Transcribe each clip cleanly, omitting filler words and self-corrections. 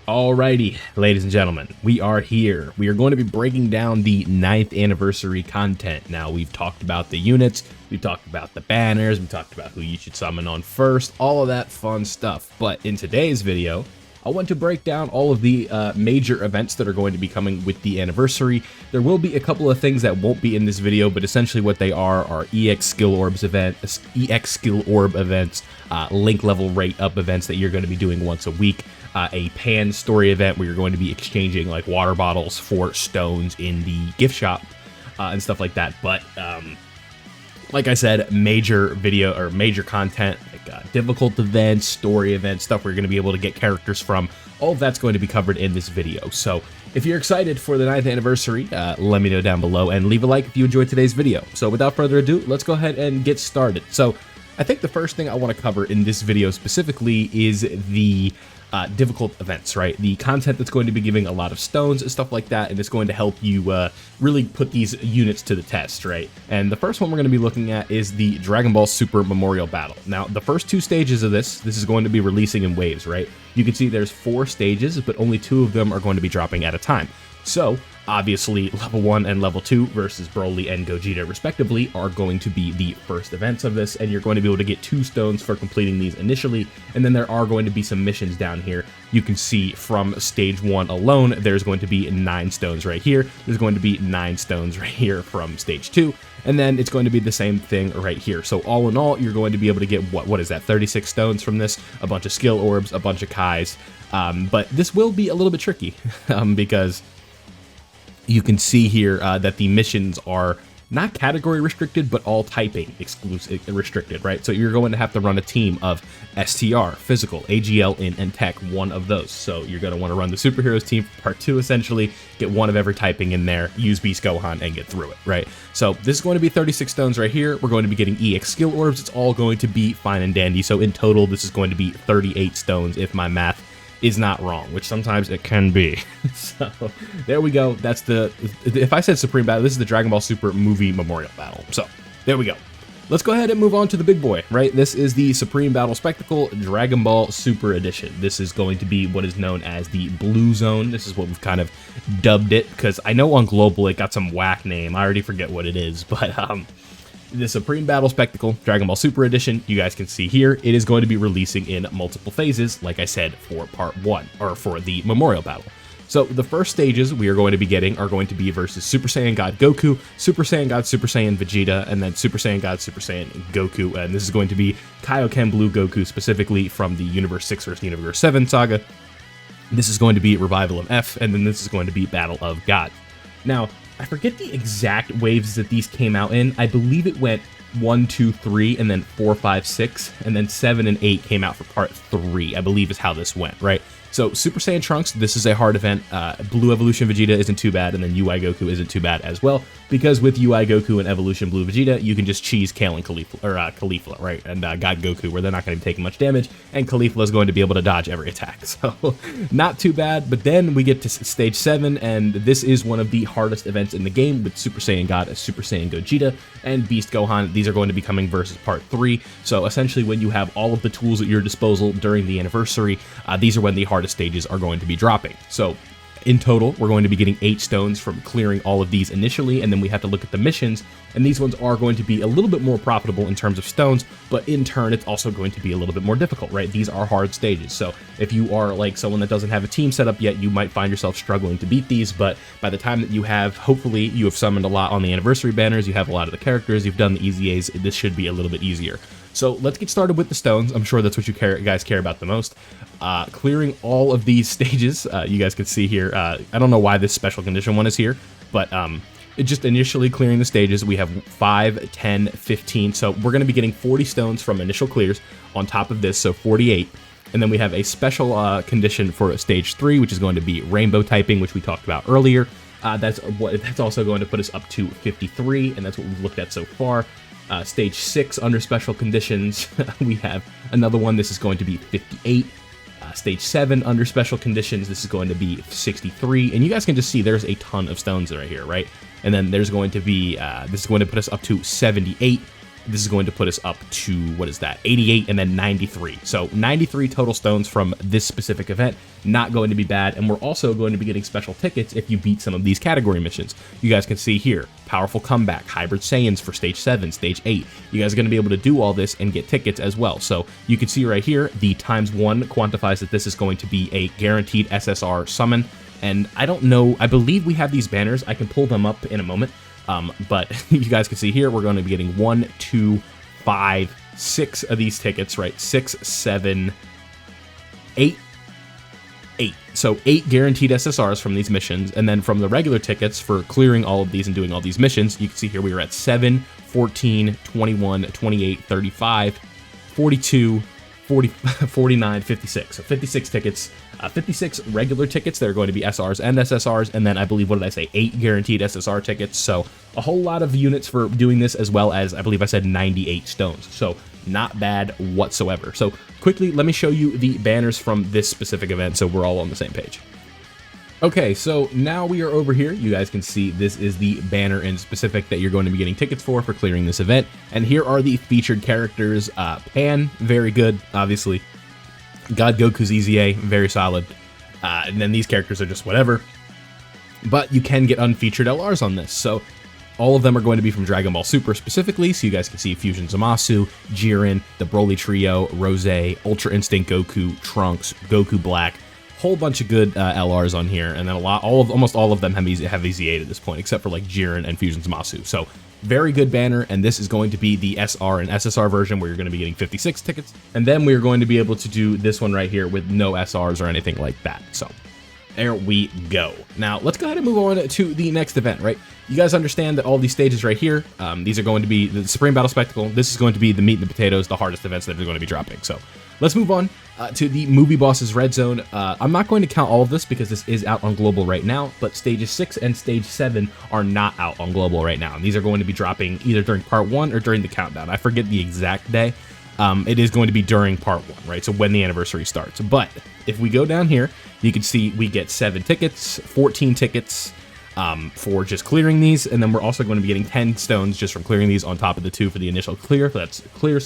Alrighty, ladies and gentlemen, we are here. We are going to be breaking down the 9th anniversary content. Now, we've talked about the units, we've talked about the banners, we talked about who you should summon on first, all of that fun stuff. But in today's video, I want to break down all of the major events that are going to be coming with the anniversary. There will be a couple of things that won't be in this video, but essentially what they are EX skill orbs events, link level rate up events that you're going to be doing once a week. A pan story event where you're going to be exchanging like water bottles for stones in the gift shop and stuff like that. But like I said, major video or major content, like difficult events, story events, stuff we're going to be able to get characters from. All of that's going to be covered in this video. So if you're excited for the 9th anniversary, let me know down below and leave a like if you enjoyed today's video. So without further ado, let's go ahead and get started. So I think the first thing I want to cover in this video specifically is the difficult events, right? The content that's going to be giving a lot of stones and stuff like that, and it's going to help you really put these units to the test, right? And the first one we're going to be looking at is the Dragon Ball Super Memorial Battle. Now, the first 2 stages of this is going to be releasing in waves, right? You can see there's 4 stages, but only 2 of them are going to be dropping at a time. So, obviously, level 1 and level 2 versus Broly and Gogeta, respectively, are going to be the first events of this, and you're going to be able to get 2 stones for completing these initially, and then there are going to be some missions down here. You can see from stage 1 alone, there's going to be 9 stones right here. There's going to be 9 stones right here from stage 2, and then it's going to be the same thing right here. So all in all, you're going to be able to get, what is that, 36 stones from this, a bunch of skill orbs, a bunch of Kais, but this will be a little bit tricky, because you can see here that the missions are not category restricted, but all typing exclusive restricted, right? So you're going to have to run a team of STR, Physical, AGL, and Tech, one of those. So you're going to want to run the Superheroes team for part 2, essentially, get one of every typing in there, use Beast Gohan, and get through it, right? So this is going to be 36 stones right here. We're going to be getting EX skill orbs. It's all going to be fine and dandy. So in total, this is going to be 38 stones if my math is not wrong, which sometimes it can be. So there we go. That's if I said Supreme Battle, this is the Dragon Ball Super Movie Memorial Battle. So there we go. Let's go ahead and move on to the big boy, right? This is the Supreme Battle Spectacle Dragon Ball Super Edition. This is going to be what is known as the Blue Zone. This is what we've kind of dubbed it, because I know on Global it got some whack name. I already forget what it is, but the Supreme Battle Spectacle, Dragon Ball Super Edition, you guys can see here, it is going to be releasing in multiple phases, like I said, for part 1, or for the Memorial Battle. So the first stages we are going to be getting are going to be versus Super Saiyan God Goku, Super Saiyan God Super Saiyan Vegeta, and then Super Saiyan God Super Saiyan Goku, and this is going to be Kaioken Blue Goku, specifically from the Universe 6 versus Universe 7 saga. This is going to be Revival of F, and then this is going to be Battle of God. Now, I forget the exact waves that these came out in. I believe it went 1, 2, 3, and then 4, 5, 6, and then 7 and 8 came out for part 3, I believe is how this went, right? So Super Saiyan Trunks, this is a hard event. Blue Evolution Vegeta isn't too bad, and then UI Goku isn't too bad as well, because with UI Goku and Evolution Blue Vegeta, you can just cheese Kale and Caulifla, right? And God Goku, where they're not going to be taking much damage, and Caulifla is going to be able to dodge every attack. So not too bad, but then we get to stage 7, and this is one of the hardest events in the game with Super Saiyan God, Super Saiyan Gogeta, and Beast Gohan. These are going to be coming versus part 3. So essentially, when you have all of the tools at your disposal during the anniversary, these are when the hardest stages are going to be dropping. So in total, we're going to be getting 8 stones from clearing all of these initially, and then we have to look at the missions, and these ones are going to be a little bit more profitable in terms of stones, but in turn, it's also going to be a little bit more difficult, right? These are hard stages, so if you are like someone that doesn't have a team set up yet, you might find yourself struggling to beat these, but by the time that you have, hopefully, you have summoned a lot on the anniversary banners, you have a lot of the characters, you've done the easy A's, this should be a little bit easier. So let's get started with the stones. I'm sure that's what you guys care about the most. Clearing all of these stages, you guys can see here. I don't know why this special condition one is here, but just initially clearing the stages, we have 5, 10, 15. So we're going to be getting 40 stones from initial clears on top of this, so 48. And then we have a special condition for stage 3, which is going to be rainbow typing, which we talked about earlier. That's also going to put us up to 53, and that's what we've looked at so far. Stage 6 under special conditions, we have another one. This is going to be 58. Stage 7 under special conditions, this is going to be 63. And you guys can just see there's a ton of stones right here, right? And then there's going to be, this is going to put us up to 78. this is going to put us up to, what is that, 88 and then 93. So 93 total stones from this specific event, not going to be bad. And we're also going to be getting special tickets if you beat some of these category missions. You guys can see here, Powerful Comeback, Hybrid Saiyans for Stage 7, Stage 8. You guys are going to be able to do all this and get tickets as well. So you can see right here, the ×1 quantifies that this is going to be a guaranteed SSR summon. And I don't know, I believe we have these banners. I can pull them up in a moment. But you guys can see here, we're going to be getting 1, 2, 5, 6 of these tickets, right? 6, 7, 8. So 8 guaranteed SSRs from these missions. And then from the regular tickets for clearing all of these and doing all these missions, you can see here we are at 7, 14, 21, 28, 35, 42, 40, 49, 56. So 56 tickets, 56 regular tickets that are going to be SRs and SSRs, and then I believe, what did I say, 8 guaranteed SSR tickets. So a whole lot of units for doing this, as well as, I believe I said 98 stones. So not bad whatsoever. So quickly, let me show you the banners from this specific event so we're all on the same page. Okay, so now we are over here. You guys can see this is the banner in specific that you're going to be getting tickets for clearing this event. And here are the featured characters. Pan, very good, obviously. God Goku's EZA, very solid. And then these characters are just whatever. But you can get unfeatured LRs on this. So all of them are going to be from Dragon Ball Super specifically. So you guys can see Fusion Zamasu, Jiren, the Broly Trio, Rose, Ultra Instinct Goku, Trunks, Goku Black. Whole bunch of good LRs on here, and then almost all of them have EZA at this point, except for like Jiren and Fusion Zamasu. So very good banner, and this is going to be the SR and SSR version where you're going to be getting 56 tickets, and then we're going to be able to do this one right here with no SRs or anything like that. So there we go. Now let's go ahead and move on to the next event, right? You guys understand that all these stages right here, these are going to be the Supreme Battle Spectacle. This is going to be the meat and the potatoes, the hardest events that are going to be dropping. So let's move on to the Movie Bosses Red Zone. I'm not going to count all of this because this is out on Global right now, but Stages 6 and Stage 7 are not out on Global right now. And these are going to be dropping either during Part 1 or during the countdown. I forget the exact day. It is going to be during Part 1, right? So when the anniversary starts. But if we go down here, you can see we get 7 tickets, 14 tickets for just clearing these. And then we're also going to be getting 10 stones just from clearing these on top of the 2 for the initial clear. So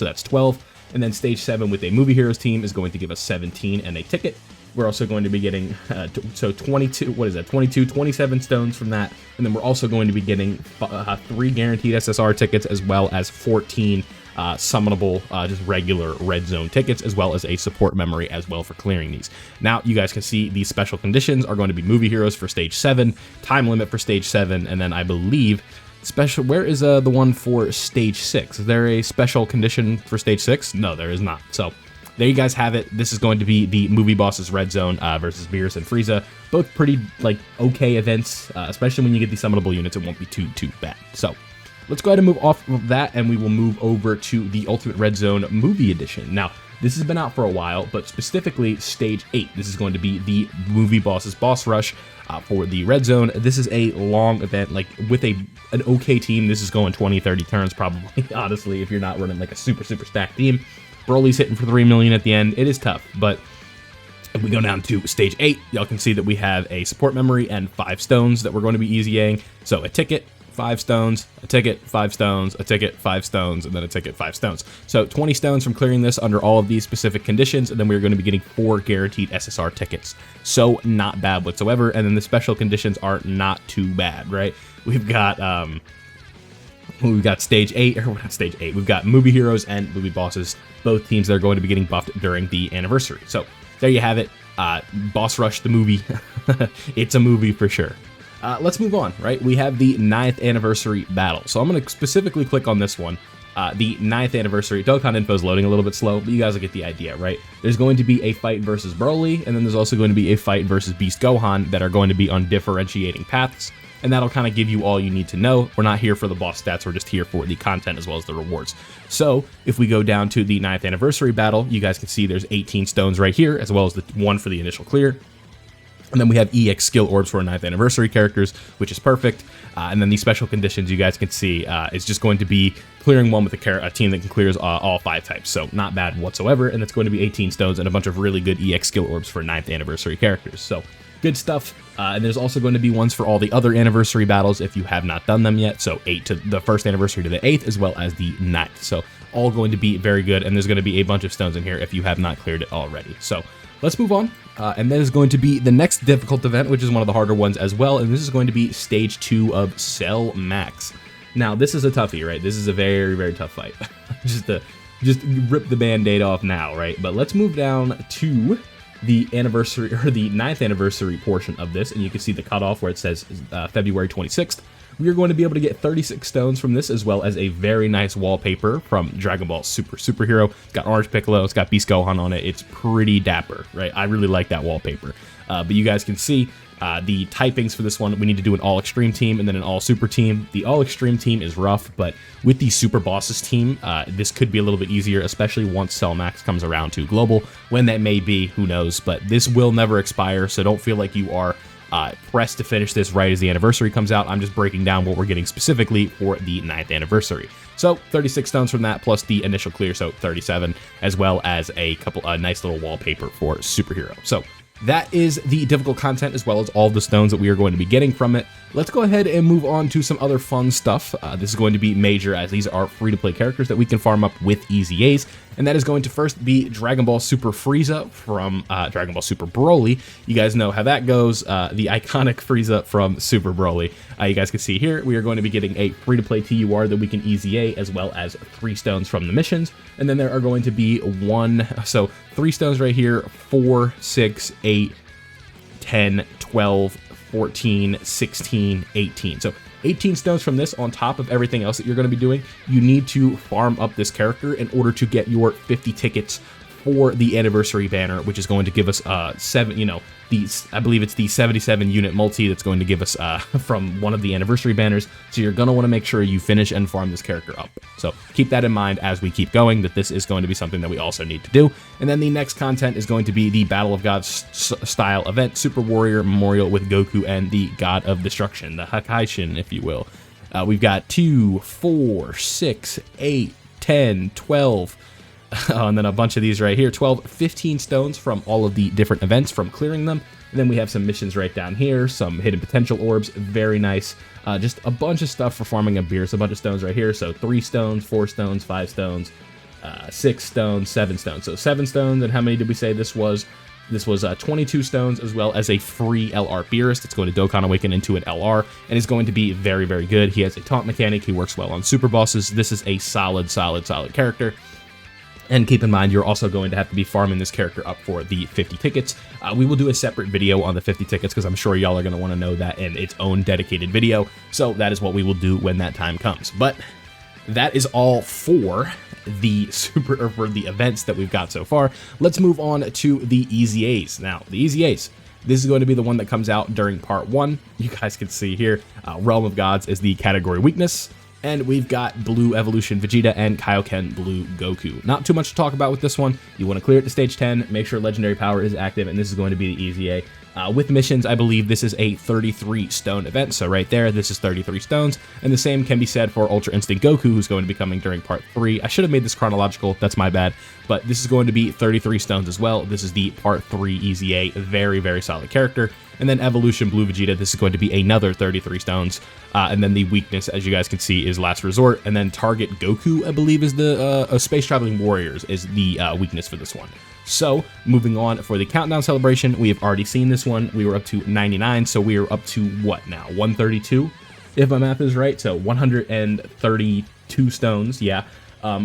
that's 12. And then Stage 7 with a Movie Heroes team is going to give us 17 and a ticket. We're also going to be getting, 22, 27 stones from that. And then we're also going to be getting 3 guaranteed SSR tickets, as well as 14 summonable, just regular Red Zone tickets, as well as a support memory as well for clearing these. Now, you guys can see these special conditions are going to be Movie Heroes for Stage 7, time limit for Stage 7, and then I believe special, where is the one for Stage 6? Is there a special condition for Stage 6? No, there is not. So there you guys have it. This is going to be the Movie Bosses Red Zone versus Beerus and Frieza. Both pretty, like, okay events, especially when you get the summonable units. It won't be too bad. So let's go ahead and move off of that, and we will move over to the Ultimate Red Zone Movie Edition. Now, this has been out for a while, but specifically Stage 8. This is going to be the Movie Bosses Boss Rush for the Red Zone. This is a long event, like with an okay team. This is going 20, 30 turns probably, honestly, if you're not running like a super stacked team. Broly's hitting for 3 million at the end. It is tough, but if we go down to Stage 8, y'all can see that we have a support memory and 5 stones that we're going to be EZAing. So a ticket, 5 stones, a ticket, 5 stones, a ticket, 5 stones, and then a ticket, 5 stones. So 20 stones from clearing this under all of these specific conditions, and then we're going to be getting 4 guaranteed SSR tickets. So not bad whatsoever, and then the special conditions are not too bad, right? We've got Stage 8, or not Stage 8, we've got Movie Heroes and Movie Bosses, both teams that are going to be getting buffed during the anniversary. So there you have it. Boss Rush, the movie. It's a movie for sure. Let's move on, right? We have the 9th anniversary battle. So I'm going to specifically click on this one. The 9th anniversary. Dokkan info is loading a little bit slow, but you guys will get the idea, right? There's going to be a fight versus Broly, and then there's also going to be a fight versus Beast Gohan that are going to be on differentiating paths, and that'll kind of give you all you need to know. We're not here for the boss stats, we're just here for the content as well as the rewards. So if we go down to the 9th anniversary battle, you guys can see there's 18 stones right here, as well as the 1 for the initial clear. And then we have EX skill orbs for our 9th anniversary characters, which is perfect. And then these special conditions you guys can see is just going to be clearing one with a team that can clear all 5 types. So not bad whatsoever. And it's going to be 18 stones and a bunch of really good EX skill orbs for 9th anniversary characters. So good stuff. And there's also going to be ones for all the other anniversary battles if you have not done them yet. So 8 to the first anniversary to the 8th, as well as the 9th. So all going to be very good. And there's going to be a bunch of stones in here if you have not cleared it already. So let's move on. And that is going to be the next difficult event, which is one of the harder ones as well. And this is going to be stage 2 of Cell Max. Now, this is a toughie, right? This is a very, very tough fight. just rip the band-aid off now, right? But let's move down to the anniversary, or the 9th anniversary portion of this, and you can see the cutoff where it says February 26th. We are going to be able to get 36 stones from this, as well as a very nice wallpaper from Dragon Ball Superhero. It's got Orange Piccolo, it's got Beast Gohan on it. It's pretty dapper, right? I really like that wallpaper. But you guys can see the typings for this one. We need to do an all extreme team and then an all super team. The all extreme team is rough, but with the super bosses team, this could be a little bit easier, especially once Cell Max comes around to global. When that may be, who knows, but this will never expire, so don't feel like you are pressed to finish this right as the anniversary comes out. I'm just breaking down what we're getting specifically for the 9th anniversary. So 36 stones from that, plus the initial clear, so 37, as well as a nice little wallpaper for Superhero. So that is the difficult content, as well as all the stones that we are going to be getting from it. Let's go ahead and move on to some other fun stuff. This is going to be major, as these are free-to-play characters that we can farm up with Easy A's, and that is going to first be Dragon Ball Super Frieza from Dragon Ball Super Broly. You guys know how that goes, the iconic Frieza from Super Broly. You guys can see here, we are going to be getting a free-to-play TUR that we can Easy A, as well as 3 stones from the missions, and then there are going to be 3 stones right here, 4, 6, 8, 10, 12, 14, 16, 18. So 18 stones from this on top of everything else that you're going to be doing. You need to farm up this character in order to get your 50 tickets for the anniversary banner, which is going to give us I believe it's the 77 unit multi that's going to give us from one of the anniversary banners. So you're going to want to make sure you finish and farm this character up. So keep that in mind as we keep going, that this is going to be something that we also need to do. And then the next content is going to be the Battle of Gods style event, Super Warrior Memorial with Goku and the God of Destruction, the Hakaishin, if you will. We've got 2, 4, 6, 8, 10, 12, and then a bunch of these right here, 12, 15 stones from all of the different events from clearing them. And then we have some missions right down here, some hidden potential orbs, very nice. Just a bunch of stuff for farming up beer, so a bunch of stones right here. So 3 stones, 4 stones, 5 stones, 6 stones, 7 stones. So 7 stones, and how many did we say this was? This was 22 stones, as well as a free LR Beerus that's going to Dokkan Awaken into an LR, and is going to be very, very good. He has a taunt mechanic, he works well on super bosses. This is a solid character. And keep in mind, you're also going to have to be farming this character up for the 50 tickets. We will do a separate video on the 50 tickets, because I'm sure y'all are going to want to know that in its own dedicated video. So that is what we will do when that time comes. But that is all for the events that we've got so far. Let's move on to the Easy A's. Now, the Easy A's, this is going to be the one that comes out during part 1. You guys can see here, Realm of Gods is the category weakness. And we've got Blue Evolution Vegeta and Kaioken Blue Goku. Not too much to talk about with this one. You want to clear it to stage 10, make sure Legendary Power is active, and this is going to be the Easy A. With missions, I believe this is a 33 stone event, so right there, this is 33 stones, and the same can be said for Ultra Instinct Goku, who's going to be coming during part 3. I should have made this chronological, that's my bad, but this is going to be 33 stones as well. This is the part 3 Easy A, very, very solid character. And then Evolution Blue Vegeta, this is going to be another 33 stones, and then the weakness, as you guys can see, is Last Resort, and then Target Goku, I believe, is the Space Traveling Warriors is the weakness for this one. So, moving on for the countdown celebration, we have already seen this one. We were up to 99, so we are up to what now? 132, if my math is right. So 132 stones, yeah.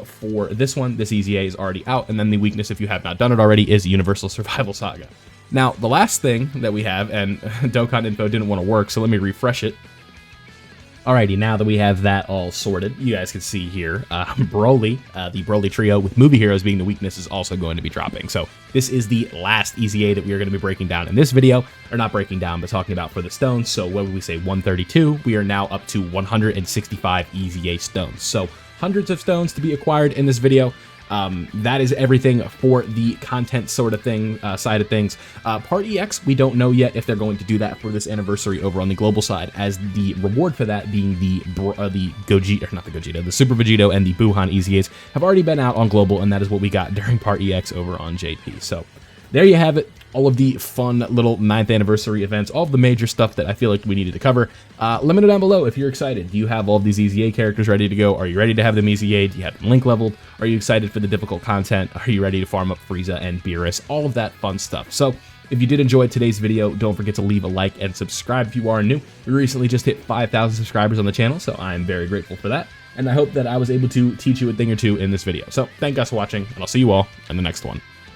For this one, this Easy A is already out, and then the weakness, if you have not done it already, is Universal Survival Saga. Now, the last thing that we have, and Dokkan info didn't want to work, so let me refresh it. Alrighty, now that we have that all sorted, you guys can see here, Broly, the Broly trio with movie heroes being the weakness, is also going to be dropping. So this is the last Easy A that we are going to be breaking down in this video, or not breaking down, but talking about for the stones. So what would we say, 132? We are now up to 165 Easy A stones. So hundreds of stones to be acquired in this video. That is everything for the content sort of thing, side of things. Part EX, we don't know yet if they're going to do that for this anniversary over on the global side, as the reward for that being the Gogeta, or not the Gogeta, the Super Vegito and the Buhan Easy A's have already been out on global, and that is what we got during Part EX over on JP. So there you have it. All of the fun little 9th anniversary events, all of the major stuff that I feel like we needed to cover. Let me know down below if you're excited. Do you have all of these EZA characters ready to go? Are you ready to have them EZA? Do you have them link leveled? Are you excited for the difficult content? Are you ready to farm up Frieza and Beerus? All of that fun stuff. So if you did enjoy today's video, don't forget to leave a like and subscribe if you are new. We recently just hit 5,000 subscribers on the channel, so I'm very grateful for that. And I hope that I was able to teach you a thing or two in this video. So thank you guys for watching, and I'll see you all in the next one.